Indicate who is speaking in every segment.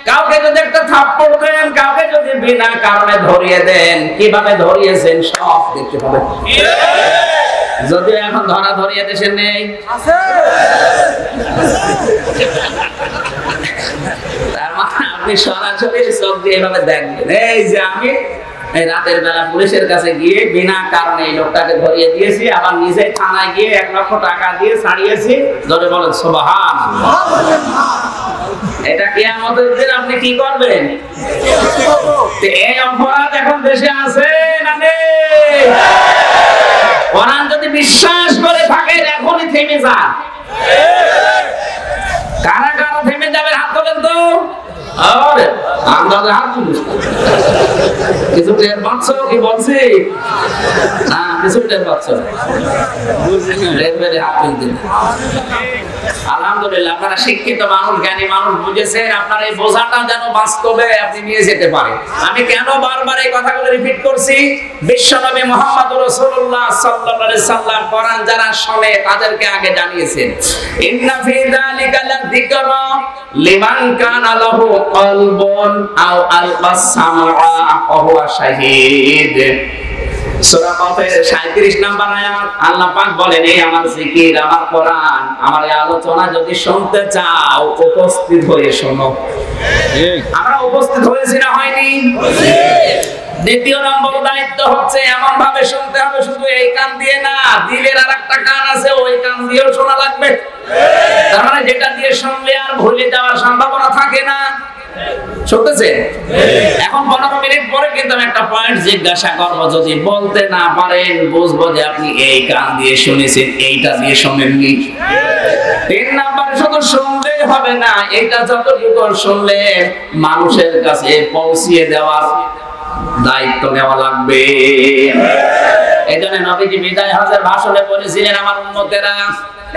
Speaker 1: কাউকে যদি একটা থাপ্পড় দেন, কাউকে যদি বিনা কারণে ধরিয়ে দেন, কিভাবে ধরিয়েছেন সব দেখতে পাবেন। যদিও এখন ধরা ধরিয়ে দেশে নেই, তার মানে আপনি সরাসরি চোখ দিয়ে এভাবে দেখবেন। এই যে আমি এই রাতের বেলা পুলিশের কাছে গিয়ে বিনা কারণে এই লোকটাকে ধরিয়ে দিয়েছি, আবার নিজে থানায় গিয়ে 1 লক্ষ টাকা দিয়ে ছাড়িয়েছি। ধরে বলেন সুবহানাল্লাহ। এটা কিয়ামতের দিন আপনি কি করবেন? এই অপরাধ এখন দেশে আছে না নেই? কোরআন যদি বিশ্বাস করে থাকেন এখনই থেমে যান। কারা কারা থেমে যাবে হাত তোলেন তো। আরে আন্দাজে হাত তুলিস, কিছু টের পাচ্ছ কি বলছি? না কিছু টের পাচ্ছ? হাত তুলতে। আলহামদুলিল্লাহ, আপনারা শিক্ষিত মানুষ, জ্ঞানী মানুষ, বুঝেছেন। আপনার এই বোঝাটা যেন বাস্তবে আপনি নিয়ে যেতে পারেন। আমি কেন বারবার এই কথাগুলো রিপিট করছি? বিশ্বনবী মুহাম্মদ রাসূলুল্লাহ সাল্লাল্লাহু আলাইহি সাল্লাম কোরআন যারা শোনে তাদেরকে আগে জানিয়েছেন, ইন্না ফি যালিকা লাযিকরা লিমান কানা লাহু কলবুন আও আলকাস সামআ ওয়া হুয়া শাহীদ। সূরা কাফের 37 নম্বর আয়াত। আল্লাহ পাক বলেন, এই আমার জিকির, আমার কোরআন, আমার এই আলোচনা যদি শুনতে চাও উপস্থিত হয়ে শোনো। আমরা উপস্থিত হয়েছি না হয়নি? দ্বিতীয় নম্বর দায়িত্ব হচ্ছে এমন ভাবে শুনতে হবে, শুধু এই কান দিয়ে না, দিলের আরেকটা কান আছে, ওই কান দিয়েও শোনা লাগবে। তার মানে যেটা দিয়ে শুনলে আর ভুলে যাওয়ার সম্ভাবনা থাকে না। শুনতেছেন? এখন 15 মিনিট পরে কিন্তু আমি একটা পয়েন্ট জিজ্ঞাসা করবো, যদি বলতে না পারেন বুঝবো যে আপনি এই কান দিয়ে শুনেছেন, এইটা দিয়ে শোনেননি। 3 নম্বরে শুধু শুনলেই হবে না, এইটা যতটুকু শুনলে মানুষের কাছে পৌঁছিয়ে দেওয়ার দায়িত্ব নেওয়া লাগবে। এজন্য নবীজি বিদায় হজের ভাষণে বলেছিলেন, আমার উম্মতেরা,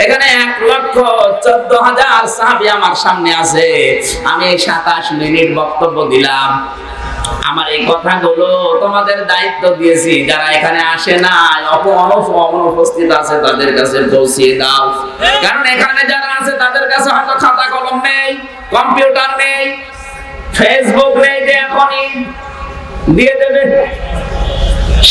Speaker 1: এখানে 1,14,000 সাহাবী আমার সামনে আছে, আমি 27 মিনিট বক্তব্য দিলাম। আমার এই কথাগুলো তোমাদের দায়িত্ব দিয়েছি, যারা এখানে আসে না, অনুপস্থিত আছে, তাদের কাছে পৌঁছিয়ে দাও। কারণ এখানে যারা আছে তাদের কাছে হয়তো খাতা কলম নেই, কম্পিউটার নেই, ফেসবুক নেই যে এখনই দিয়ে দেবে।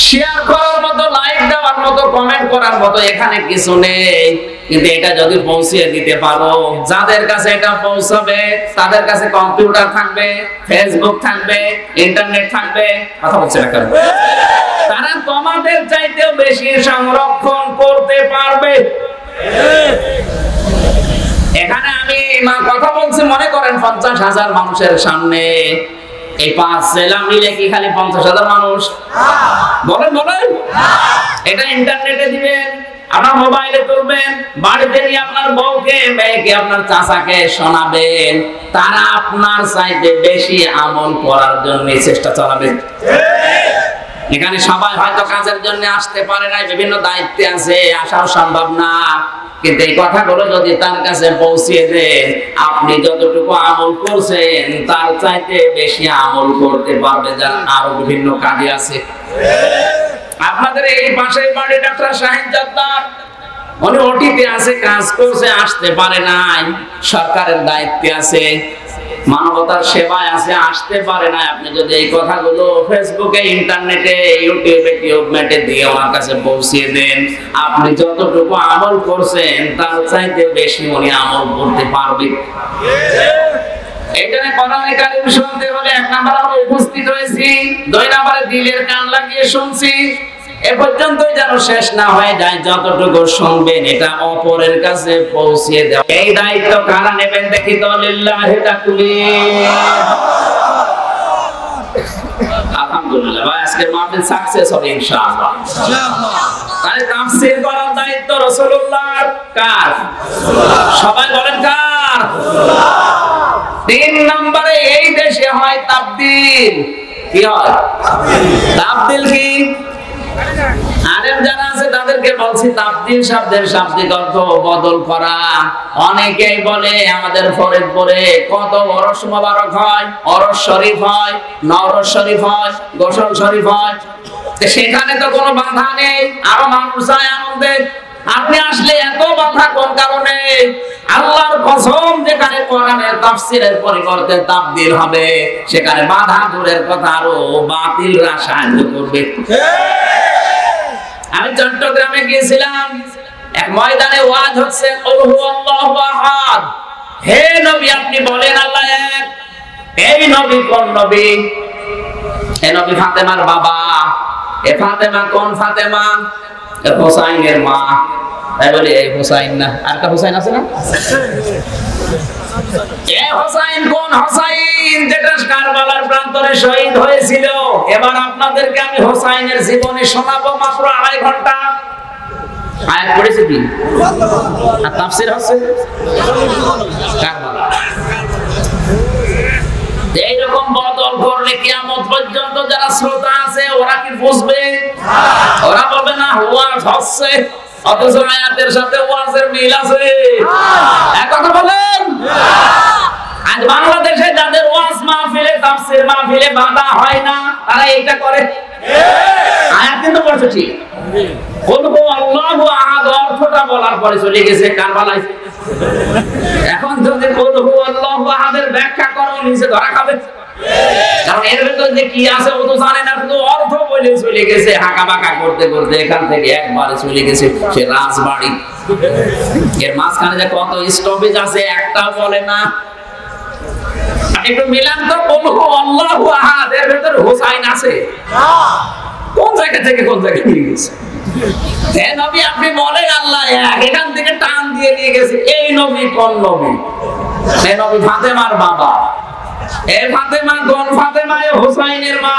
Speaker 1: শেয়ার করার মতো, লাইক দেওয়ার মতো, কমেন্ট করার মতো এখানে কিছু নেই। কিন্তু এটা যদি পৌঁছিয়ে দিতে পারো, যাদের কাছে এটা পৌঁছাবে তাদের কাছে কম্পিউটার থাকবে, ফেসবুক থাকবে, ইন্টারনেট থাকবে, কথা বলছে না কেন? তারা তোমাদের চাইতেও বেশি সংরক্ষণ করতে পারবে। এখানে আমি কথা বলছি, মনে করেন 50,000 মানুষের সামনে। এই 5 জেলা মিলে কি খালি 50,000 মানুষ? বলেন বলেন। এটা ইন্টারনেটে দিবেন, আপনার মোবাইলে তুলবেন, বাড়িতে নিয়ে আপনার বউকে, মেয়েকে, আপনার চাচাকে শোনাবেন। তারা আপনার চাইতে বেশি আমল করার জন্য চেষ্টা চালাবে। এখানে সবাই হয়তো কাজের জন্য আসতে পারে না, বিভিন্ন দায়িত্বে আছে, আসাও সম্ভব না। কিন্তু এই কথাগুলো যদি তার কাছে পৌঁছিয়ে দেন, আপনি যতটুকু আমল করছেন তার চাইতে বেশি আমল করতে পারবে, যারা আরো বিভিন্ন কাজে আছে। আপনাদের এই পাশের বাড়ি ডাক্তার শাহিন জব্বার, উনি ওটিতে আছে, কাজ করছে, আসতে পারে নাই, সরকারের দায়িত্বে আছে, মানবতার সেবায় আছে, আসতে পারে না। আপনি যদি এই কথাগুলো ফেসবুকে, ইন্টারনেটে, ইউটিউবে, টিউবমেটে দিয়ে ওনার কাছে পৌঁছিয়ে দেন, আপনি যতটুকু আমল করছেন তার চাইতে বেশি উনি আমল করতে পারবে। এখানে কোরআনে কারীম শুনতে হলে 1 নাম্বার আমরা উপস্থিত হয়েছি, 2 নাম্বারে দিলের কান লাগিয়ে শুনছি। এ পর্যন্তই যেন শেষ না হয়ে যায়, যতটুকু শুনবেন এটা অপরের কাছে পৌঁছিয়ে দেওয়া। এই দায়িত্ব কারা নেবেন দেখি তো? লিল্লাহি তাকবীর। আলহামদুলিল্লাহ ভাই, আজকে মাহফিল সাকসেস হবে ইনশাআল্লাহ। তাহলে তাফসীর করার দায়িত্ব রাসূলুল্লাহর। কার? সবাই বলেন কার? 3 নম্বরে এই দেশে হয় তাবদীল। কি হয়? তাবদীল কি? আলেম যারা আছে তাদেরকে বলছি, তাবদীল শব্দের শাব্দিক অর্থ বদল করা। অনেকেই বলে আমাদের ফরিদপুরে কত ওরস মোবারক হয়, ওরস শরীফ হয়, নওরস শরীফ হয়, গোসল শরীফ হয়, সেখানে তো কোনো বাধা নেই, আরো মানুষ যায় আনন্দে। আপনি আসলে এত বাধা কোন কারণে? আল্লাহর কসম, যেখানে কোরআনের তাফসীরের পরিবর্তে তাবদীল হবে সেখানে বাধা দূরের কথা আরো বাতিলরা সাহায্য করবে। আমি চট্টগ্রামে গিয়েছিলাম, এক ময়দানে ওয়াজ হচ্ছে, কুল হুয়াল্লাহু আহাদ। হে নবী, আপনি বলেন আল্লাহ এক। এই নবী কোন নবী? এই নবী ফাতেমার বাবা। এ ফাতেমা কোন ফাতেমা? হোসাইনের মা। তাই বলি এই হোসাইন না, আরেকটা হোসাইন আছে না? এ হোসাইন কোন হোসাইন? যেটা কারবালার প্রান্তরে শহীদ হয়েছিল। এবার আপনাদেরকে আমি হোসাইনের জীবনী শোনাবো মাত্র 2.5 ঘন্টা। আয়াত পড়েছে কি আর তাফসীর হচ্ছে কারবালা। এইরকম বদল করলে কিয়ামত পর্যন্ত যারা শ্রোতা আছে ওরা কি বুঝবে? ওরা বলবে না ওয়াজ হচ্ছে, অথচ আয়াতের সাথে ওয়াজের মিল আছে। এক কথা বলেন। আজ বাংলাদেশে যাদের ওয়াজ মাহফিলে, তাফসীর মাহফিলে বাধা হয় না, তারা এইটা করে। আয়াত কিন্তু পড়ছে ঠিক, কুল হুয়াল্লাহু আহাদ অর্থটা বলার পরে চলে গেছে কারবালায়। এখন যদি কুল হুয়াল্লাহু আহাদের ব্যাখ্যা করো, নিচে ধরা খাবে। কারণ এর ভেতর যে কি আছে ও তো জানে না, শুধু অর্থ বলে চলে গেছে। হাঁকা বাঁকা করতে করতে এখান থেকে একবারে চলে গেছে সে রাজবাড়ি। এর মাঝখানে যে কত স্টপেজ আছে একটাও বলে না। একটু মিলান তো, কুল হুয়াল্লাহু আহাদ এর ভেতর হোসাইন আছে। কোন জায়গা থেকে কোন জায়গায় নিয়ে গেছে? হে নবী, আপনি বলেন আল্লাহ এক। এখান থেকে টান দিয়ে নিয়ে গেছে। এই নবী কোন নবী? এই নবী ফাতেমার বাবা। এই ফাতেমা কোন ফাতেমা? এই হোসাইনের মা।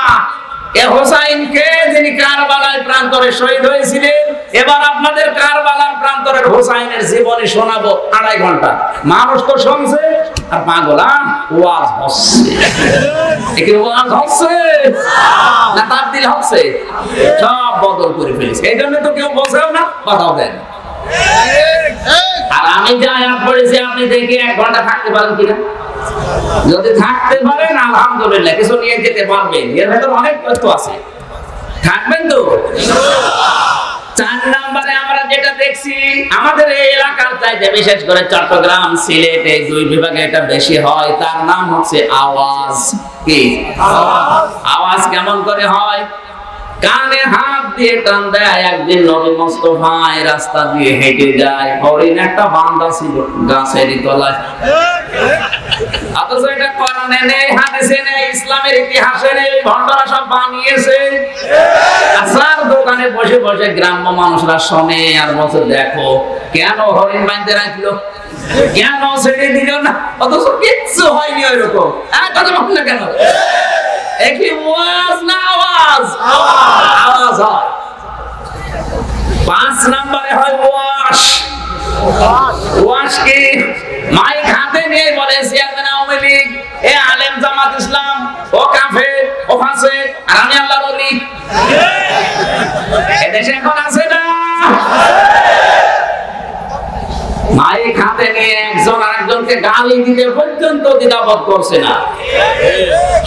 Speaker 1: এই হোসাইন কে? যিনি কারবালার প্রান্তরে শহীদ হয়েছিলেন। এবার আপনাদের কারবালার প্রান্তরের হোসাইনের জীবনী শোনাবো 2.5 ঘন্টা। মানুষ তো শুনছে আর পাগলা ওয়াজ হচ্ছে। এখানে ওয়াজ হচ্ছে না তাবদীল হচ্ছে? সব বদল করে ফেলেছে। এই জন্য তো কেউ বসেও না, কথাও দেন। আর আমি যে আয়াত পড়েছি আপনি দেখি 1 ঘন্টা থাকতে পারেন কিনা? যদি থাকতে পারেন আলহামদুলিল্লাহ, কিছু নিয়ে যেতে পারবেন। এর ভেতর অনেক তথ্য আছে, থাকবেন তো? 4 নম্বরে আমরা যেটা দেখছি, আমাদের এই এলাকার চাইতে বিশেষ করে চট্টগ্রাম, সিলেট এই 2 বিভাগে এটা বেশি হয়। তার নাম হচ্ছে আওয়াজ। কি আওয়াজ? কেমন করে হয়? কানে হাত দিয়ে টান দেয়। একদিন নবী মুস্তাফা রাস্তা দিয়ে হেঁটে যায়, হরিণ একটা বান্দা ছিল গাছের তলায়। অথচ এটা কোরআনে নেই, হাদিসে নেই, ইসলামের ইতিহাসে নেই। ভণ্ডরা সব বানিয়েছে। আসার দোকানে বসে বসে গ্রাম্য মানুষরা শোনে আর বসে, দেখো কেন হরিণ বাঁধতে রাখলো, কেন ছেড়ে দিল না, অথচ কিচ্ছু হয়নি। ওইরকম কথা বল না কেন? একই ওয়াজ না আওয়াজ? আওয়াজ হয়। 5 নম্বরে হয় ওয়াশ। ওয়াশ কি? মাইক হাতে নিয়ে বলে চেয়ারম্যান আওয়ামী লীগ, এ আলেম জামাত ইসলাম, ও কাফের, ও ফাসিক, আর আমি আল্লাহর ওলি। এদেশে এখন আছে না? মাইক হাতে নিয়ে একজন আরেকজনকে গালি দিতে পর্যন্ত দ্বিধাবোধ করছে না।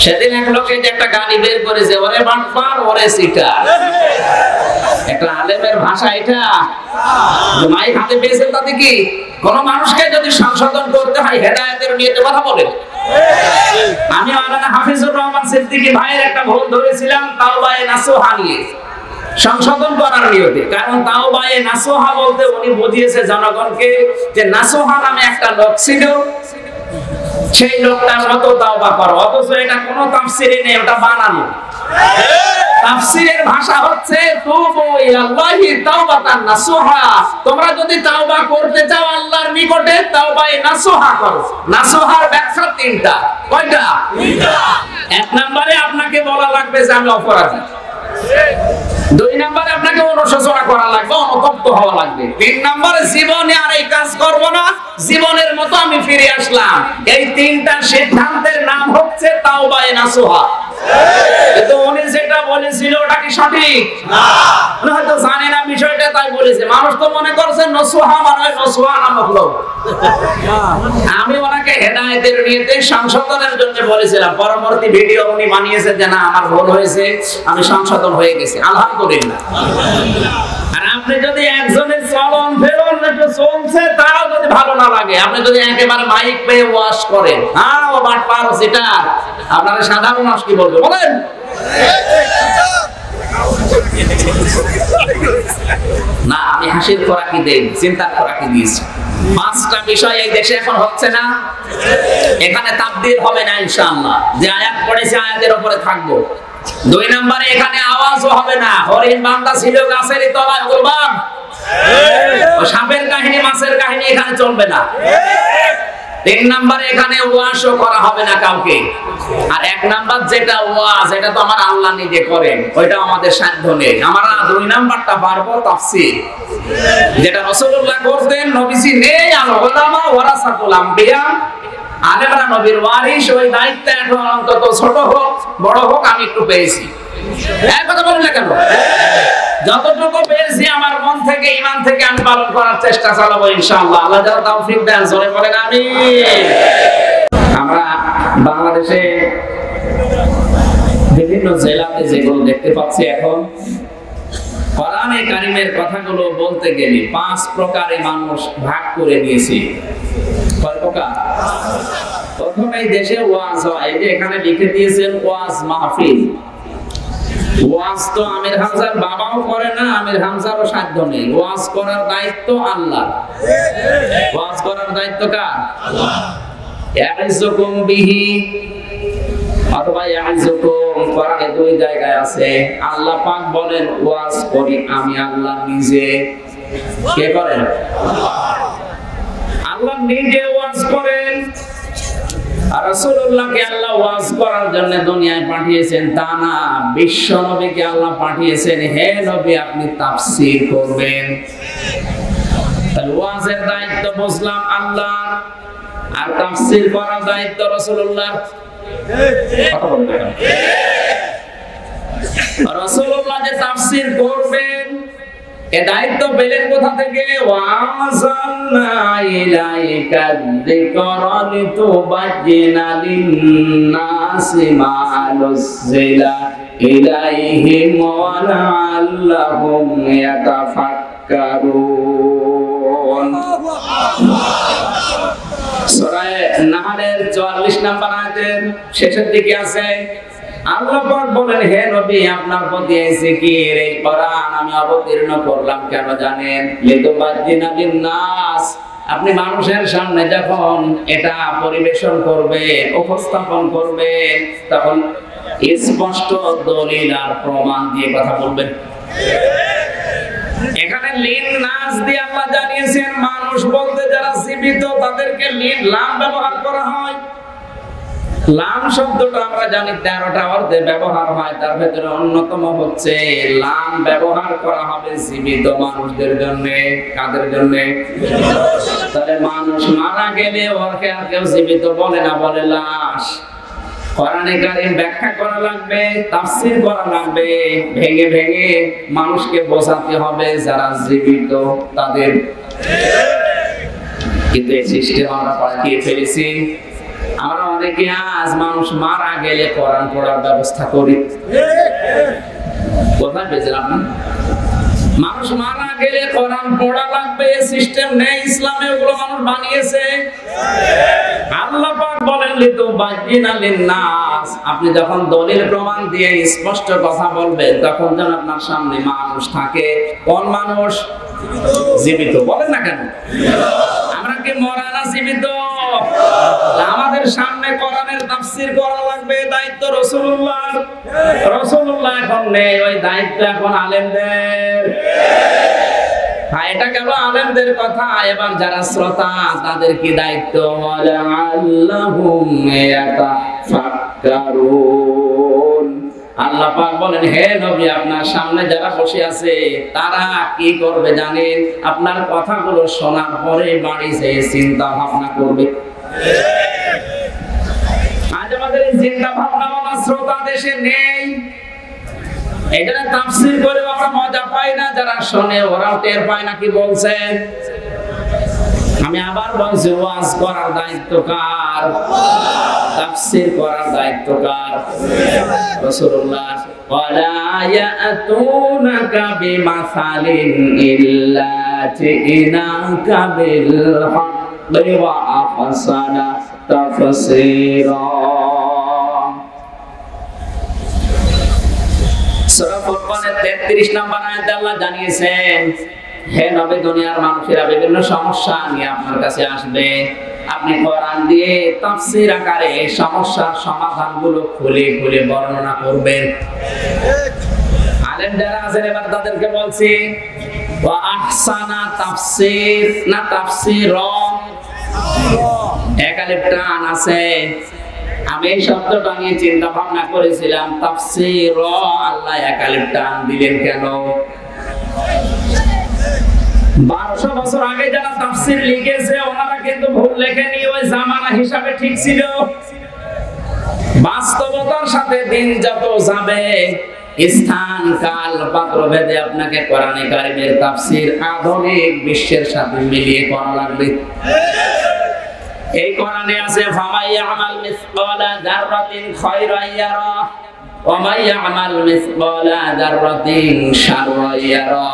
Speaker 1: সেদিন এক লোকে যে একটা গালি বের করেছে, ওরে বাটপার, ওরে সিটার। একটা আলেমের ভাষা এটা। মাইক হাতে পেয়েছেন তাতে কি? কোন মানুষকে যদি সংশোধন করতে হয় হেদায়েতের নিয়তে কথা বলে। আমি মাওলানা হাফিজুর রহমান সিদ্দিকী ভাইয়ের একটা ভুল ধরেছিলাম তাওবায়ে নাসুহা নিয়ে, সংশোধন করার নিয়তে। কারণ তাওবায়ে নাসুহা বলতে উনি বুঝিয়েছে জনগণকে যে নাসুহা নামে একটা লোক ছিল, সেই লোকটার মতো তাওবা করো। অথচ এটা কোনো তাফসীরে নেই, ওটা বানানো। তাফসীরের ভাষা হচ্ছে তুবু ইলাল্লাহি তাওবাতান নাসুহা। তোমরা যদি তাওবা করতে চাও আল্লাহর নিকটে, তাওবায়ে নাসুহা করো। নাসুহার ব্যাখ্যা 3টা। কয়টা? 3টা। 1 নম্বরে আপনাকে বলা লাগবে যে আমি অপরাধী। 2 নম্বরে আপনাকে অনুশোচনা করা লাগবে, অনুতপ্ত হওয়া লাগবে। 3 নম্বরে জীবনে আর এই কাজ করব না, জীবনের মতো আমি ফিরে আসলাম। এই 3টা সিদ্ধান্তের নাম হচ্ছে তাওবায়ে নাসুহা। কিন্তু উনি যেটা বলেছিল ওটা কি সঠিক? না। উনি হয়তো জানে না বিষয়টা, তাই বলেছে। মানুষ তো মনে করছে নসুহা মানে নসুহা নামক লোক। আমি ওনাকে হেদায়েতের নিয়তে সংশোধনের জন্য বলেছিলাম। পরবর্তী ভিডিও উনি বানিয়েছেন যে না আমার ভুল হয়েছে, আমি সংশোধন হয়ে গেছি, আলহামদুলিল্লাহ। আর আপনি যদি একজনের চলন ফেরন একটু চলছে তাও যদি ভালো না লাগে, আপনি যদি একেবারে মাইক পেয়ে ওয়াশ করেন, হ্যাঁ ও বাটপার সেটা, আপনারা সাধারণ মানুষ কি বলবে বলেন? না, আমি হাসির খোরাকি দেই, চিন্তার খোরাকি দিয়েছি। 5টা বিষয় এই দেশে এখন হচ্ছে না, এখানে তাবদীল হবে না ইনশাআল্লাহ। যে আয়াত পড়েছে আয়াতের উপরে থাকবো। 2 নম্বরে এখানে আওয়াজও হবে না, হরিণ বান্দা ছিল গাছের তলায় গোলবাম, ও সাপের কাহিনী মাছের কাহিনী এখানে চলবে না। 3 নম্বরে এখানে ওয়াজও করা হবে না কাউকে। আর 1 নাম্বার যেটা ওয়াজ, এটা তো আমার আল্লাহ নিজে করেন, ওইটা আমাদের সাধ্য নেই। আমরা 2 নাম্বারটা পারবো তাফসীর, যেটা রাসূলুল্লাহ করতেন। নবীজি নেই, আল উলামা ওয়ারাসাতুল আম্বিয়া, আলেমরা নবীর ওয়ারিস, ওই দায়িত্ব এখন অন্তত ছোট হোক বড় হোক আমি একটু পেয়েছি। এক কথা বলেন না কেন? যতটুকু পেয়েছি আমার মন থেকে ঈমান থেকে আমি পালন করার চেষ্টা চালাবো ইনশাআল্লাহ। আল্লাহ যেন তৌফিক দেন, জোরে বলেন আমিন। আমরা বাংলাদেশে বিভিন্ন জেলাতে যেগুলো দেখতে পাচ্ছি এখন, কোরআনে কারীমের কথাগুলো বলতে গেলে 5 প্রকারে মানুষ ভাগ করে নিয়েছে। কয় প্রকার? প্রথমে দেশে ওয়াজ হয়, এই যে এখানে লিখে দিয়েছেন ওয়াজ মাহফিল। ওয়াজ তো আমির হামজার বাবাও করে না, আমির হামজারও সাধ্য নেই। ওয়াজ করার দায়িত্ব আল্লাহ। ওয়াজ করার দায়িত্ব কার? আল্লাহ। ইয়াইজুকুম বিহি অথবা ইয়াইজুকুম, কোরআনে 2 জায়গায় আছে। আল্লাহ পাক বলেন ওয়াজ করি আমি আল্লাহ নিজে। কে করেন? আল্লাহ নিজে ওয়াজ করেন। আর রাসূলুল্লাহকে আল্লাহ ওয়াজ করার জন্য দুনিয়ায় পাঠিয়েছেন তা না, বিশ্ব নবীকে আল্লাহ পাঠিয়েছেন, হে নবী আপনি তাফসীর করবেন। তাহলে ওয়াজের দায়িত্ব বুঝলাম আল্লাহ, আর তাফসীর করার দায়িত্ব রাসূলুল্লাহ। কথা বলবেন, রাসূলুল্লাহ যে তাফসীর করবেন এ দায়িত্ব পেলেন কোথা থেকে? ওয়াজালনা ইলাইকা যিকরা লিতুবাজ্জিনা লিন-নাসি মা নুযিলা ইলাইহিম ওয়া লাআল্লাহুম ইয়াতাফাক্কারুন। সূরা নাহলের 44 নম্বর আয়াতের শেষের দিকে আছে, আল্লাহ পাক বলেন হে নবী আপনার প্রতি এই জিকির এই কোরআন আমি অবতীর্ণ করলাম কেন জানেন? লিতুবাজ্জিনা লিন-নাস, আপনি মানুষের সামনে যখন এটা পরিবেশন করবে উপস্থাপন করবে তখন স্পষ্ট দলিল আর প্রমাণ দিয়ে কথা বলবেন। এখানে লিন-নাস দিয়ে আল্লাহ জানিয়েছেন মানুষ বলতে যারা জীবিত তাদেরকে লাম ব্যবহার করা হয়। লাম শব্দটা আমরা জানি 13টা অর্থে ব্যবহার হয়, তার ভিতরে অন্যতম হচ্ছে লাম ব্যবহার করা হবে জীবিত মানুষদের জন্য। কাদের জন্য? তাহলে মানুষ মারা গেলে ওকে আর কেউ জীবিত বলে না, বলে লাশ। কোরআনে কারীম ব্যাখ্যা করা লাগবে, তাফসীর করা লাগবে, ভেঙে ভেঙে মানুষকে বোঝাতে হবে যারা জীবিত তাদের। কিন্তু এই সিস্টেম আমরা পাল্টিয়ে ফেলেছি। আমরা অনেকে আজ মানুষ মারা গেলে কোরআন পড়ার ব্যবস্থা করি। কোথায় পেয়েছেন আপনি? মানুষ মারা গেলে কোরআন পড়া লাগবে, সিস্টেম নেই ইসলামে, ওগুলো মানুষ বানিয়েছে। আল্লাহ পাক বলেন লিতুবাজ্জিনা লিন-নাস, আপনি যখন দলিল প্রমাণ দিয়ে স্পষ্ট কথা বলবেন তখন যেন আপনার সামনে মানুষ থাকে। কোন মানুষ? জীবিত। বলেন না কেন? আমরা কি মরা না জীবিত? আমাদের সামনে কোরআনের তাফসীর করা লাগবে, দায়িত্ব রাসূলুল্লাহ। রাসূলুল্লাহ এখন নেই, ওই দায়িত্ব এখন আলেমদের। হ্যাঁ, এটা গেল আলেমদের কথা। এবার যারা শ্রোতা তাদের কি দায়িত্ব? আল্লাহুম ইয়াতাফাক্কারুন। আল্লাহ পাক বলেন হে নবী আপনার সামনে যারা বসে আছে তারা কি করবে জানেন? আপনার কথাগুলো শোনার পরে বাড়ি যেয়ে চিন্তা ভাবনা করবে। আজ আমাদের এই চিন্তা ভাবনাওয়ালা শ্রোতা দেশে নেই। এটা তাফসীর করে আমরা মজা পাই না, যারা শোনে ওরাও টের পায় না কি বলছেন। আমি আবার বলছি ওয়াজ করার দায়িত্ব কার? তাফসীর করার দায়িত্ব কার? রাসূলুল্লাহ। ওয়ালা ইয়াতুনাকা বিমাসালিন ইল্লা জিনাকা বিল হাক্কি ওয়া আহসানা তাফসীরা। সূরা ফুরকানের 33 নম্বর আয়াতে আল্লাহ জানিয়েছেন, হে নবী, দুনিয়ার মানুষেরা বিভিন্ন সমস্যা নিয়ে আপনার কাছে আসবে, আপনি কোরআন দিয়ে তাফসীর আকারে এই সমস্যার সমাধানগুলো খুলে খুলে বর্ণনা করবেন। আলেম যারা আছেন এবার তাদেরকে বলছি, ওয়া আহসানা তাফসীর না তাফসীর, এক আলিফ টান আছে। আমি এই শব্দটা নিয়ে চিন্তা ভাবনা করেছিলাম, তাফসীর আল্লাহ এক আলিফ টান দিলেন কেন? 1200 বছর আগে যারা তাফসীর লিখেছে ওনারা কিন্তু ভুল লেখেনি, ওই জামানা হিসাবে ঠিক ছিল। বাস্তবতার সাথে দিন যত যাবে, স্থান কাল পাত্র ভেদে আপনাকে কোরআনে কারিমের তাফসীর আধুনিক বিশ্বের সাথে মিলিয়ে করা লাগবে। এই কোরআনে আছে, ফামাই ইয়ামাল মিসকালা যাররাতিন খায়রান ইয়ারা ওয়া মাই ইয়ামাল মিসকালা যাররাতিন শাররান ইয়ারা।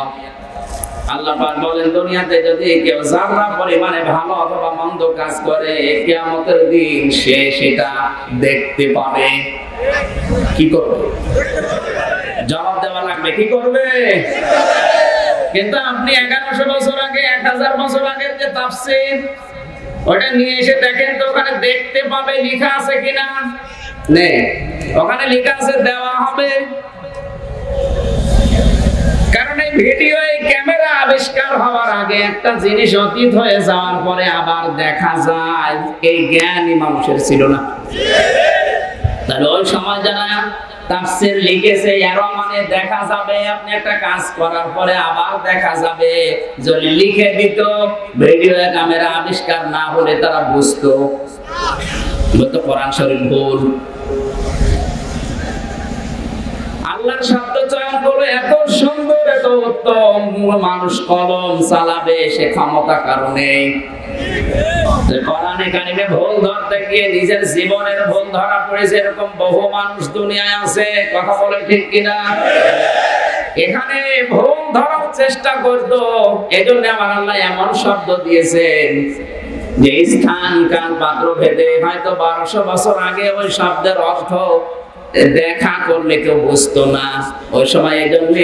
Speaker 1: আল্লাহ পাক বলেন, দুনিয়াতে যদি কেউ যারা পরিমাণে ভালো অথবা মন্দ কাজ করে, কিয়ামতের দিন সে সেটা দেখতে পাবে। কি করবে? জবাব দেওয়া লাগবে। কি করবে? কিন্তু আপনি 1100 বছর আগে 1000 বছর আগের যে তাফসীর, ওটা নিয়ে এসে দেখেন তো ওখানে দেখতে পাবে লেখা আছে কিনা? নেই। ওখানে লেখা আছে দেওয়া হবে। কারণ এই ভিডিও, এই ক্যামেরা আবিষ্কার হওয়ার আগে একটা জিনিস অতীত হয়ে যাওয়ার পরে আবার দেখা যায়, এই জ্ঞানই মানুষের ছিল না। তাহলে ওই সময় যারা তাফসীর লিখেছে, এর মানে দেখা যাবে, আপনি একটা কাজ করার পরে আবার দেখা যাবে। যদি লিখে দিত, ভিডিও ক্যামেরা আবিষ্কার না হলে তারা বুঝতো কোরআন শরীফ ভুল। আল্লাহর শব্দ চয়ন করে এত সুন্দর, এত উত্তম, মানুষ কলম চালাবে সে ক্ষমতা কারণে কোরআনে কারিমে ভুল ধরতে গিয়ে নিজের জীবনের ভুল ধরা পড়েছে। এরকম বহু মানুষ দুনিয়ায় আছে, কথা বলে ঠিক কিনা? এখানে ভুল ধরার চেষ্টা করতো, এজন্য আমার আল্লাহ এমন শব্দ দিয়েছেন যে স্থান কাল পাত্র ভেদে হয়তো 1200 বছর আগে ওই শব্দের অর্থ দেখা করলে কেউ বুঝতো না। ওই সময় এই জন্য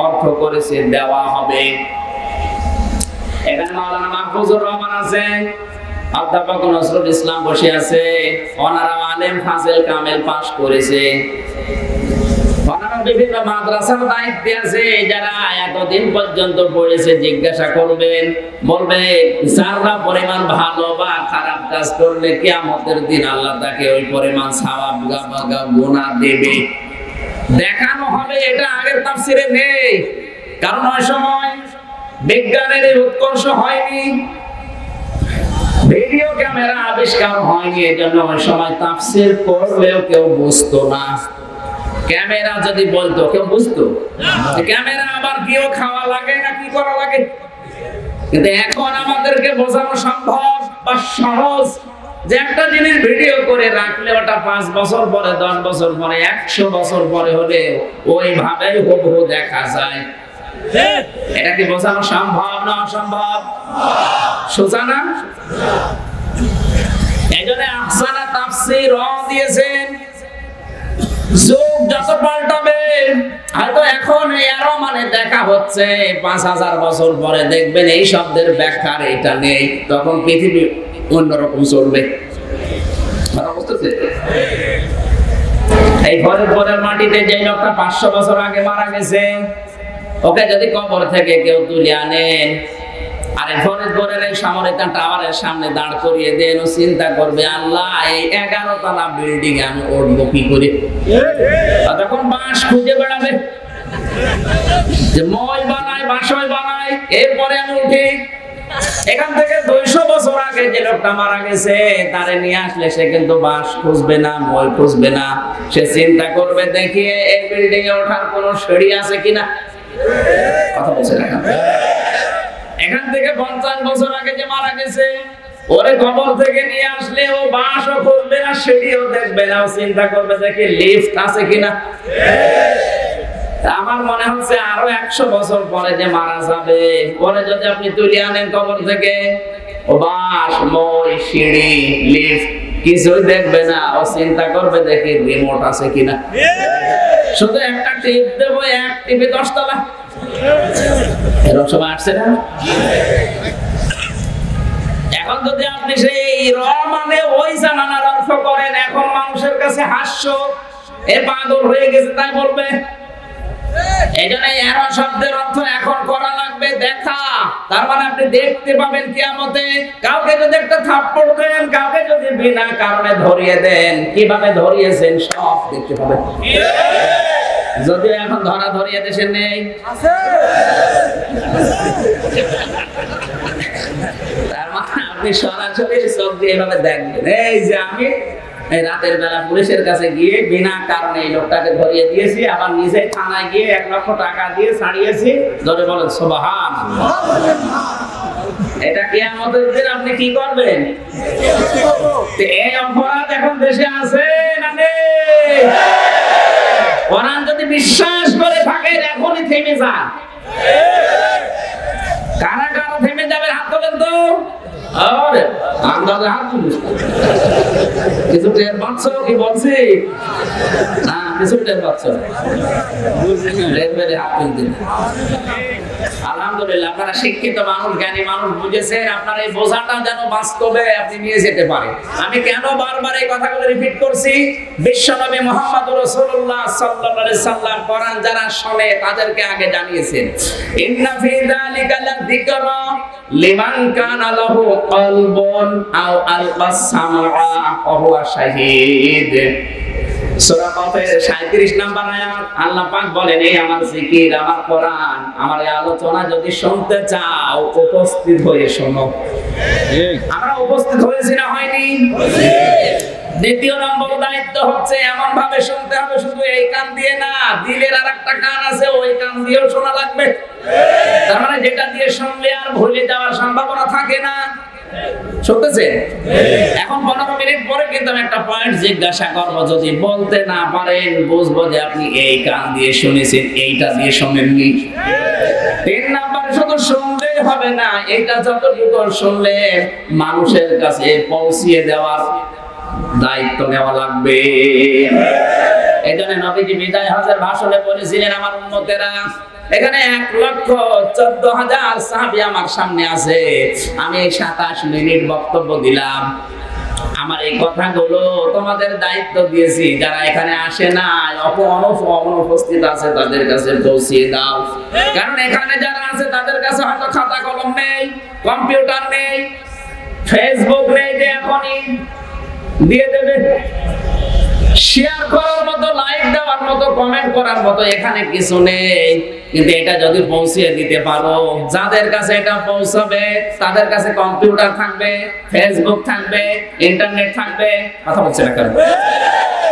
Speaker 1: অর্থ করেছে দেওয়া হবে। এখানে মাওলানা মাহফুজুর রহমান আছে, অধ্যাপক নজরুল ইসলাম বসে আছে, ওনারা আলেম ফাজিল কামেল পাস করেছে। ওনারা বিভিন্ন মাদ্রাসার দায়িত্বে আছে। যারা এতদিন পর্যন্ত পড়েছে জিজ্ঞাসা করবেন, বলবে যারা পরিমাণ ভালো বা খারাপ কাজ করলে কিয়ামতের দিন আল্লাহ তাকে ওই পরিমাণ সওয়াব বা গুনাহ দেবে, দেখানো হবে। এটা আগের তাফসীরে নেই, কারণ ওই সময় বিজ্ঞানের উৎকর্ষ হয়নি, ভিডিও ক্যামেরা আবিষ্কার হয়নি। এজন্য ওই সময় তাফসীর করলেও কেউ বুঝতো না। ক্যামেরা যদি বলতো কেউ বুঝতো? ক্যামেরা আবার কেউ খাওয়া লাগে না, কি করা লাগে? কিন্তু এখন আমাদেরকে বোঝানো সম্ভব বা সহজ যে একটা জিনিস ভিডিও করে রাখলে ওটা 5 বছর পরে, 10 বছর পরে, 100 বছর পরে হলে ওইভাবেই হুবহু দেখা যায়। এটা কি বোঝানো সম্ভব না অসম্ভব? সোজা না? এইজন্য আহসানা তাফসীর দিয়েছেন। যুগ যত পাল্টাবে, হয়তো এখন এরও মানে দেখা হচ্ছে, 5000 বছর পরে দেখবেন এই শব্দের ব্যাখ্যার এটা নেই, তখন পৃথিবী অন্যরকম চলবে। এই ঘরের মাটিতে যে লোকটা 500 বছর আগে মারা গেছে, ওকে যদি কবর থেকে কেউ তুলে আনেন আর ঘরের এই সামরিক টাওয়ারের সামনে দাঁড় করিয়ে দেন, ও চিন্তা করবে, আল্লাহ এই 11 তলা বিল্ডিং আমি উঠবো কি করে? তখন বাঁশ খুঁজে বেড়াবে, যে মই বানাই, বাঁশই বানাই, এরপরে আমি উঠি। এখান থেকে 200 বছর আগে যে লোকটা মারা গেছে, তারে নিয়ে আসলে সে কিন্তু বাঁশ খুঁজবে না, মই খুঁজবে না, সে চিন্তা করবে দেখিয়ে এই বিল্ডিং এ ওঠার কোন সিঁড়ি আছে কিনা। কথা বলছে না? এখান থেকে 50 বছর আগে যে মারা গেছে, ওরে কবর থেকে নিয়ে আসলে ও বাসও খুঁজবে না, সিঁড়িও দেখবে না, ও চিন্তা করবে যে কি লিফট আছে কিনা। আমার মনে হচ্ছে আরো 100 বছর পরে যে মারা যাবে, পরে যদি আপনি তুলে আনেন কবর থেকে, ও বাস, মই, সিঁড়ি, লিফট কিছুই দেখবে না, ও চিন্তা করবে দেখি রিমোট আছে কিনা। শুধু একটা টিপ দেবো, এক টিপে 10 তলা। এরকম সময় আসছে না? এখন যদি আপনি সেই মানে ওই জামানার অর্থ করেন, এখন মানুষের কাছে হাস্য, এ পাগল হয়ে গেছে তাই বলবে। এই জন্য এরা শব্দের অর্থ এখন করা লাগবে দেখা। তার মানে আপনি দেখতে পাবেন কিয়ামতে। কাউকে যদি একটা থাপ্পড় দেন, কাউকে যদি বিনা কারণে ধরিয়ে দেন, কিভাবে ধরিয়েছেন সব দেখতে পাবেন। যদিও এখন ধরা ধরিয়ে দেশে নেই, তার মানে আপনি সরাসরি চোখ দিয়ে এভাবে দেখবেন। এই যে আমি এই রাতের বেলা পুলিশের কাছে গিয়ে বিনা কারণে এই লোকটাকে ধরিয়ে দিয়েছি, আবার নিজে থানায় গিয়ে 1 লক্ষ টাকা দিয়ে ছাড়িয়েছি, ধরে বলেন সুবহানাল্লাহ। এটা কিয়ামতের দিন আপনি কি করবেন? এই অপরাধ এখন দেশে আছে না নেই? কোরআন যদি বিশ্বাস করে থাকেন এখনই থেমে যান। কারা কারা থেমে যাবে হাত তোলেন তো। আরে আন্দাজে হাত তুলিস, কিছু টের পাচ্ছ কি বলছি? না কিছু টের পাচ্ছ, হাত তুলতে। আলহামদুলিল্লাহ, আপনারা শিক্ষিত মানুষ, জ্ঞানী মানুষ, বুঝেছেন। আপনার এই বোঝাটা যেন বাস্তবে আপনি নিয়ে যেতে পারেন। আমি কেন বারবার এই কথাগুলো রিপিট করছি? বিশ্বনবী মুহাম্মদুর রাসূলুল্লাহ সাল্লাল্লাহু আলাইহি সাল্লাম কোরআন যারা শোনে তাদেরকে আগে জানিয়েছেন, ইন্না ফি যালিকা লাযিকরা লিমান কানা লাহু কলবুন আও আলকাস সামআ ওয়া হুয়া শাহীদ। সূরা কাফের 37 নম্বর আয়াত। আল্লাহ পাক বলেন, এই আমার জিকির, আমার কোরআন, আমার এই আলোচনা যদি শুনতে চাও উপস্থিত হয়ে শোনো। আমরা উপস্থিত হয়েছি না হয়নি? দ্বিতীয় নম্বর দায়িত্ব হচ্ছে এমন ভাবে শুনতে হবে, শুধু এই কান দিয়ে না, দিলের আরেকটা কান আছে, ওই কান দিয়েও শোনা লাগবে। তার মানে যেটা দিয়ে শুনলে আর ভুলে যাওয়ার সম্ভাবনা থাকে না। শুনতেছেন? এখন 15 মিনিট পরে কিন্তু আমি একটা পয়েন্ট জিজ্ঞাসা করব, যদি বলতে না পারেন বুঝবো যে আপনি এই কান দিয়ে শুনেছেন, এইটা দিয়ে শুনেননি। 3 নাম্বার, শুধু শুনলেই হবে না, এটা যতটুকু শুনলেন মানুষের কাছে পৌঁছিয়ে দেওয়ার দায়িত্ব নেওয়া লাগবে। এই জন্য নবীজি বিদায় হজের ভাষণে বলেছিলেন, আমার উম্মতেরা, এখানে 1,14,000 সাহাবী আমার সামনে আছে, আমি 27 মিনিট বক্তব্য দিলাম। আমার এই কথাগুলো তোমাদের দায়িত্ব দিয়েছি, যারা এখানে আসে না, অনুপস্থিত আছে, তাদের কাছে পৌঁছিয়ে দাও। কারণ এখানে যারা আছে তাদের কাছে হয়তো খাতা কলম নেই, কম্পিউটার নেই, ফেসবুক নেই যে এখনই দিয়ে দেবে। শেয়ার করার মতো, লাইক দেওয়ার মতো, কমেন্ট করার মতো এখানে কিছু নেই। কিন্তু এটা যদি পৌঁছিয়ে দিতে পারো, যাদের কাছে এটা পৌঁছাবে তাদের কাছে কম্পিউটার থাকবে, ফেসবুক থাকবে, ইন্টারনেট থাকবে, কথা বলছে না কেন?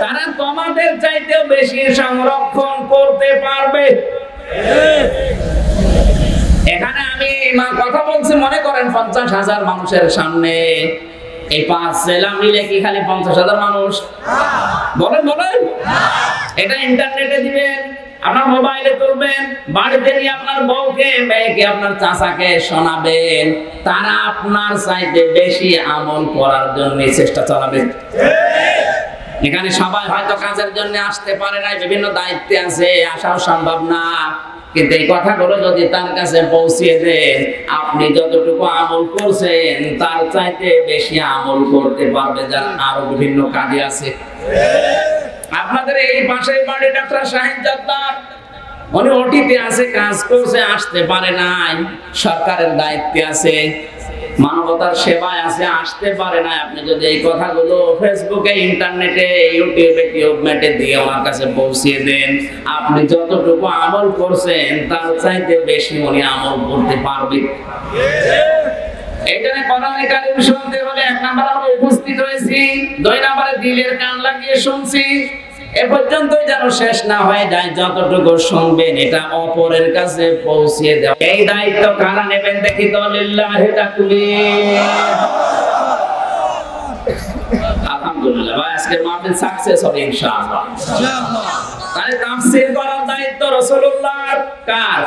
Speaker 1: তারা তোমাদের চাইতেও বেশি সংরক্ষণ করতে পারবে। এখানে আমি কথা বলছি, মনে করেন 50,000 মানুষের সামনে। এই 5 জেলা মিলে কি খালি 50,000 মানুষ? বলেন বলেন। এটা ইন্টারনেটে দিবেন, আপনার মোবাইলে তুলবেন, বাড়িতে নিয়ে আপনার বউকে, মেয়েকে, আপনার চাচাকে শোনাবেন, তারা আপনার চাইতে বেশি আমল করার জন্য চেষ্টা চালাবে। এখানে সবাই হয়তো কাজের জন্য আসতে পারে না, বিভিন্ন দায়িত্বে আছে, আসাও সম্ভব না। কিন্তু এই কথাগুলো যদি তার কাছে পৌঁছিয়ে দেন, আপনি যতটুকু আমল করছেন তার চাইতে বেশি আমল করতে পারবে যারা আরো বিভিন্ন কাজে আছে। আপনাদের এই পাশের বাড়ি ডাক্তার শাহিন জব্বার, উনি ওটিতে আছে, কাজ করছে, আসতে পারে নাই, সরকারের দায়িত্বে আছে, মানবতার সেবায় আছে, আসতে পারে না। আপনি যদি এই কথাগুলো ফেসবুকে, ইন্টারনেটে, ইউটিউবে, টিউবমেটে দিয়ে ওনার কাছে পৌঁছিয়ে দেন, আপনি যতটুকু আমল করছেন তার চাইতে বেশি উনি আমল করতে পারবে। এইখানে কোরআনে কারীম শুনতে হলে 1 নাম্বার আমরা উপস্থিত হয়েছি, 2 নাম্বারে দিলের কান লাগিয়ে শুনছি। এ পর্যন্তই যেন শেষ না হয়ে যায়, যতটুকু শুনবেন এটা অপরের কাছে পৌঁছিয়ে দেওয়া। এই দায়িত্ব কারা নেবেন দেখি তো? লিল্লাহি তাকবীর। আজকে মাহফিল সাকসেস হবে ইনশাআল্লাহ। তাহলে তাফসীর করার দায়িত্ব রাসূলুল্লাহর, কার?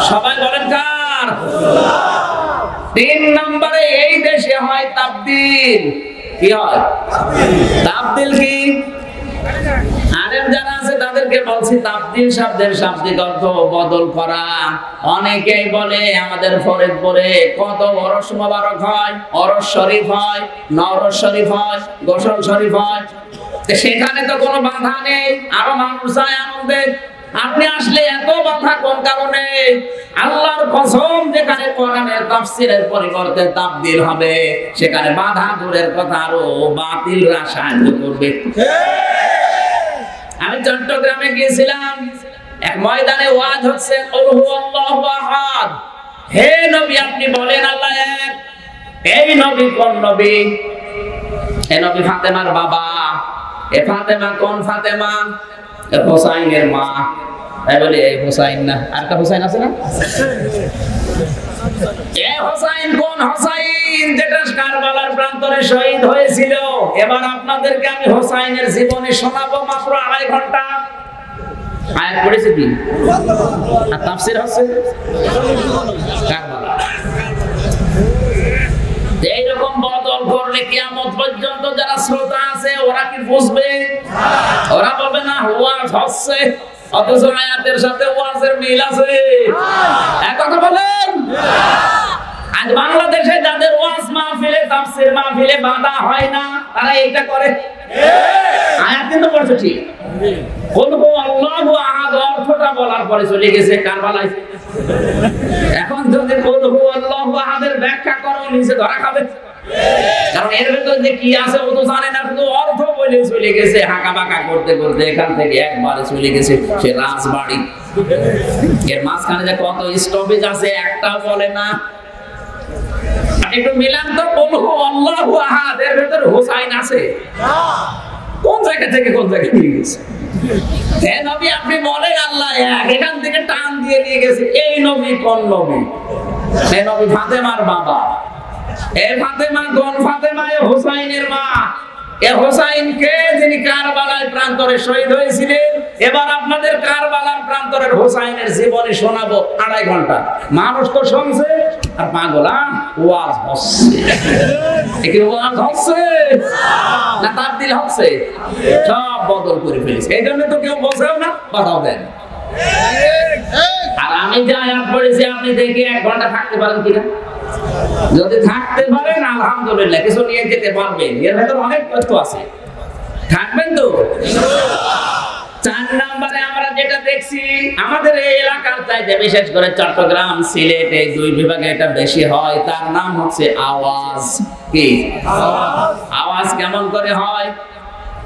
Speaker 1: সবাই বলেন কার? 3 নম্বরে এই দেশে হয় তাবদীল। কি হয়? তাবদীল কি? আলেম যারা আছে তাদেরকে বলছি তাবদীল শব্দের শাব্দিক অর্থ বদল করা। অনেকেই বলে আমাদের ফরিদপুরে কত ওরস মোবারক হয়, ওরস শরীফ হয়, নওরস শরীফ হয়, গোসল শরীফ হয়, সেখানে তো কোনো বাধা নেই, আরো মানুষ যায় আনন্দে। আপনি আসলে এত বাধা কোন কারণে? আল্লাহর কসম, যেখানে কোরআনের তাফসীরের পরিবর্তে তাবদীল হবে সেখানে বাধা দূরের কথা আরো বাতিলরা সাহায্য করবে। আমি চট্টগ্রামে গিয়েছিলাম, এক ময়দানে ওয়াজ হচ্ছে কুল হুয়াল্লাহু আহাদ। হে নবী, আপনি বলেন আল্লাহ এক। এই নবী কোন নবী? এই নবী ফাতেমার বাবা। এ ফাতেমা কোন ফাতেমা? হোসাইনের মা। তাই বলি এই হোসাইন না, আরেকটা হোসাইন আছে না? এই হোসাইন কোন হোসাইন? যেটা কারবালার প্রান্তরে শহীদ হয়েছিল। এবার আপনাদেরকে আমি হোসাইনের জীবনী শোনাবো মাত্র 2.5 ঘন্টা। আয়াত পড়েছে কি? আর তাফসীর হচ্ছে কারবালা। এইরকম বদল করলে কিয়ামত পর্যন্ত যারা শ্রোতা আছে ওরা কি বুঝবে? ওরা বলবে না ওয়াজ হচ্ছে, অথচ আয়াতের সাথে ওয়াজের মিল আছে। এক কথা বলেন। আজ বাংলাদেশে যাদের ওয়াজ মাহফিলে, তাফসীর মাহফিলে বাধা হয় না, তারা এইটা করে। আয়াত কিন্তু পড়ছে ঠিক, কুল হুয়াল্লাহু আহাদ অর্থটা বলার পরে চলে গেছে কারবালায়। এখন যদি কুল হুয়াল্লাহু আহাদের ব্যাখ্যা করো, নিচে ধরা খাবে। কারণ এর ভেতর যে কি আছে ও তো জানে না, শুধু অর্থ বলে চলে গেছে হাঁকা বাঁকা করতে করতে। এখান থেকে একবারে চলে গেছে সে রাজবাড়ি। এর মাঝখানে যে কত স্টপেজ আছে একটাও বলে না। একটু মিলান তো, কুল হুয়াল্লাহু আহাদ এর ভেতর হোসাইন আছে? কোন জায়গা থেকে কোন জায়গায় নিয়ে গেছে? হে নবী, আপনি বলেন আল্লাহ এক। এখান থেকে টান দিয়ে নিয়ে গেছে। এই নবী কোন নবী? এই নবী ফাতেমার বাবা। এ ফাতেমা কোন ফাতেমা? এ হোসাইনের মা। এ হোসাইন কে? যিনি কারবালার প্রান্তরে শহীদ হয়েছিলেন। এবার আপনাদের কারবালার প্রান্তরের হোসাইনের জীবনী শোনাবো 2.5 ঘন্টা। মানুষ তো শুনছে আর পাগলা ওয়াজ হচ্ছে। কি ওয়াজ হচ্ছে না তাবদীল হচ্ছে? সব বদল করে ফেলেছে। এই জন্য তো কেউ বসেও না, কথাও দেন। আর আমি যা আয়াত পড়েছি আপনি দেখে 1 ঘন্টা থাকতে পারেন কিনা? যদি থাকতে পারেন আলহামদুলিল্লাহ, কিছু নিয়ে যেতে পারবেন। এর ভেতর অনেক তথ্য আছে, থাকবেন তো? 4 নম্বরে আমরা যেটা দেখছি, আমাদের এই এলাকার চাইতে বিশেষ করে চট্টগ্রাম, সিলেট এই 2 বিভাগে এটা বেশি হয়। তার নাম হচ্ছে আওয়াজ। কি আওয়াজ? কেমন করে হয়?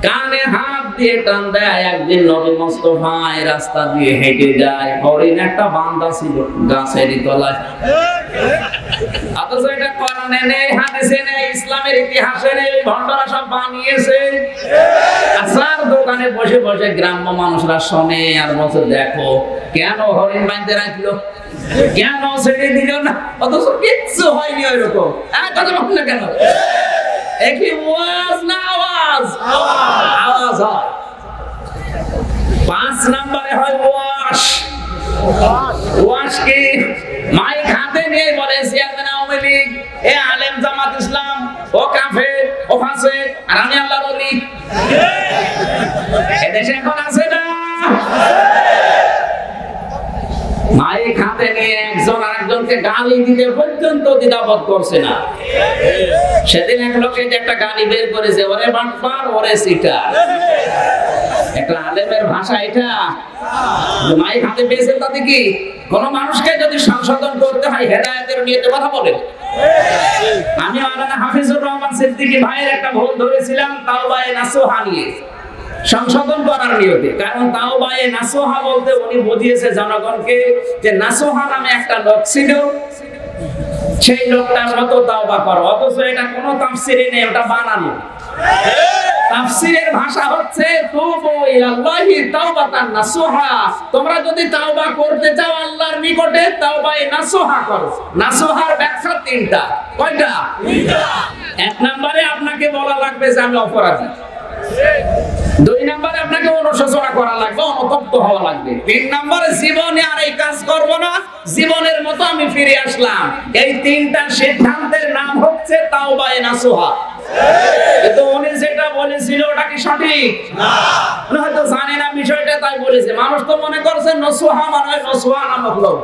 Speaker 1: কানে হাত দিয়ে টান দেয়। একদিন নবী মুস্তাফায় রাস্তা দিয়ে হেঁটে যায়, হরিণ একটা বান্দা ছিল গাছের তলায়। অথচ এটা কোরআনে নেই, হাদিসে নেই, ইসলামের ইতিহাসে নেই। ভণ্ডরা সব বানিয়েছে। আসার দোকানে বসে বসে গ্রাম্য মানুষরা শোনে আর বলছে দেখো কেন হরিণ বাঁধতে রাখলো, কেন ছেড়ে দিল না। অথচ কিচ্ছু হয়নি ওইরকম। কথা বল না কেন? একই ওয়াজ না আওয়াজ? আওয়াজ হয়। 5 নম্বরে হয় ওয়াশ। ওয়াশ কি? মাইক হাতে নিয়ে বলে চেয়ারম্যান আওয়ামী লীগ, এ আলেম জামাত ইসলাম, ও কাফের, ও ফাসিক, আর আমি আল্লাহর ওলি। এদেশে এখন আছে না? মাইক হাতে নিয়ে একজন আরেকজনকে গালি দিতে পর্যন্ত দ্বিধাবোধ করছে না। সেদিন এক লোকে যে একটা গালি বের করেছে, ওরে বাটপার, ওরে সিটার। একটা আলেমের ভাষা এটা। মাইক হাতে পেয়েছেন তাতে কি? কোন মানুষকে যদি সংশোধন করতে হয় হেদায়েতের নিয়তে কথা বলেন। আমি মাওলানা হাফিজুর রহমান সিদ্দিকী ভাইয়ের একটা ভুল ধরেছিলাম তাওবায়ে নাসুহা নিয়ে, সংশোধন করার নিয়তে। কারণ তাওবায়ে নাসুহা বলতে উনি বুঝিয়েছে জনগণকে যে নাসুহা নামে একটা লোক ছিল, সেই লোকটার মতো তাওবা করো। অথচ এটা কোনো তাফসীরে নেই, ওটা বানানো। তাফসীরের ভাষা হচ্ছে তুবু ইলাল্লাহি তাওবাতান নাসুহা। তোমরা যদি তাওবা করতে চাও আল্লাহর নিকটে, তাওবায়ে নাসুহা করো। নাসুহার ব্যাখ্যা 3টা। কয়টা? 3টা। 1 নম্বরে আপনাকে বলা লাগবে যে আমি অপরাধী। দুই নম্বরে আপনাকে অনুশোচনা করা লাগবে, অনুতপ্ত হওয়া লাগবে। তিন নম্বরে জীবনে আর এই কাজ করব না, জীবনের মতো আমি ফিরে আসলাম। এই তিনটা সিদ্ধান্তের নাম হচ্ছে তাওবা নাসুহা। কিন্তু উনি যেটা বলেছিল ওটা কি সঠিক না? উনি হয়তো জানে না বিষয়টা, তাই বলেছে। মানুষ তো মনে করছে নসুহা মানে নসুহা নামক লোক।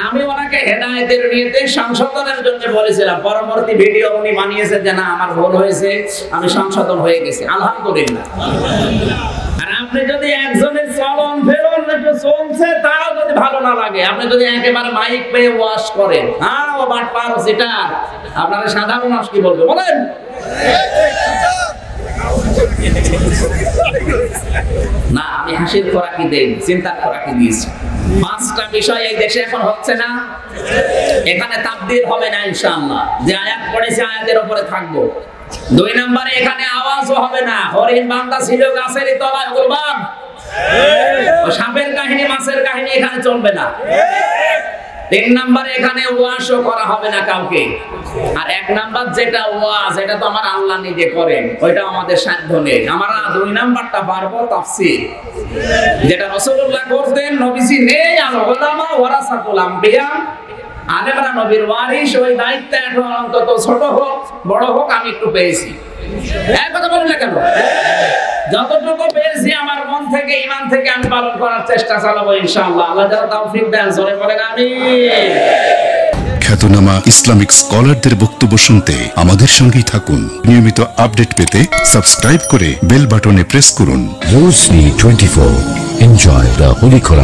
Speaker 1: আমি ওনাকে হেদায়েতের নিয়তে সংশোধনের জন্য বলেছিলাম। পরবর্তী ভিডিও উনি বানিয়েছেন যে না আমার ভুল হয়েছে, আমি সংশোধন হয়ে গেছি, আলহামদুলিল্লাহ। আর আপনি যদি একজনের চলন ফেরন একটু চলছে তাও যদি ভালো না লাগে, আপনি যদি একেবারে মাইক পেয়ে ওয়াশ করেন, হ্যাঁ ও বাট পার সেটা, আপনারা সাধারণ মানুষ কি বলবে বলেন? না, আমি হাসির খোরাকি দেই, চিন্তার খোরাকি দিয়েছি। পাঁচটা বিষয় এই দেশে এখন হচ্ছে না, এখানে তাবদীল হবে না ইনশাআল্লাহ। যে আয়াত পড়েছে আয়াতের উপরে থাকবো। দুই নম্বরে এখানে আওয়াজও হবে না। হরিণ বান্দা ছিল গাছের তলায়, কুরবান সাপের কাহিনী মাছের কাহিনী এখানে চলবে না। তিন নম্বরে এখানে ওয়াজও করা হবে না কাউকে। আর এক নাম্বার যেটা ওয়াজ, এটা তো আমার আল্লাহ নিজে করেন, ওইটা আমাদের সাধ্য নেই। আমরা দুই নাম্বারটা পারবো তাফসীর, যেটা রাসূলুল্লাহ করতেন। নবীজি নেই, আর উলামা ওয়ারাসাতুল আম্বিয়া, আলেমরা নবীর ওয়ারিস। ওই দায়িত্ব এখন অন্তত ছোট হোক বড় হোক আমি একটু পেয়েছি। এক কথা বলেন না কেন? যতটুকু পেয়েছি আমার মন থেকে ঈমান থেকে আমি পালন করার চেষ্টা চালাবো ইনশাআল্লাহ। আল্লাহ যেন তৌফিক দেন, জোরে বলেন আমিন।
Speaker 2: খ্যাতনামা ইসলামিক স্কলারদের বক্তব্য শুনতে আমাদের সঙ্গেই থাকুন। নিয়মিত আপডেট পেতে সাবস্ক্রাইব করে বেল বাটনে প্রেস করুন।
Speaker 3: Roshni 24. Enjoy the Holy Quran.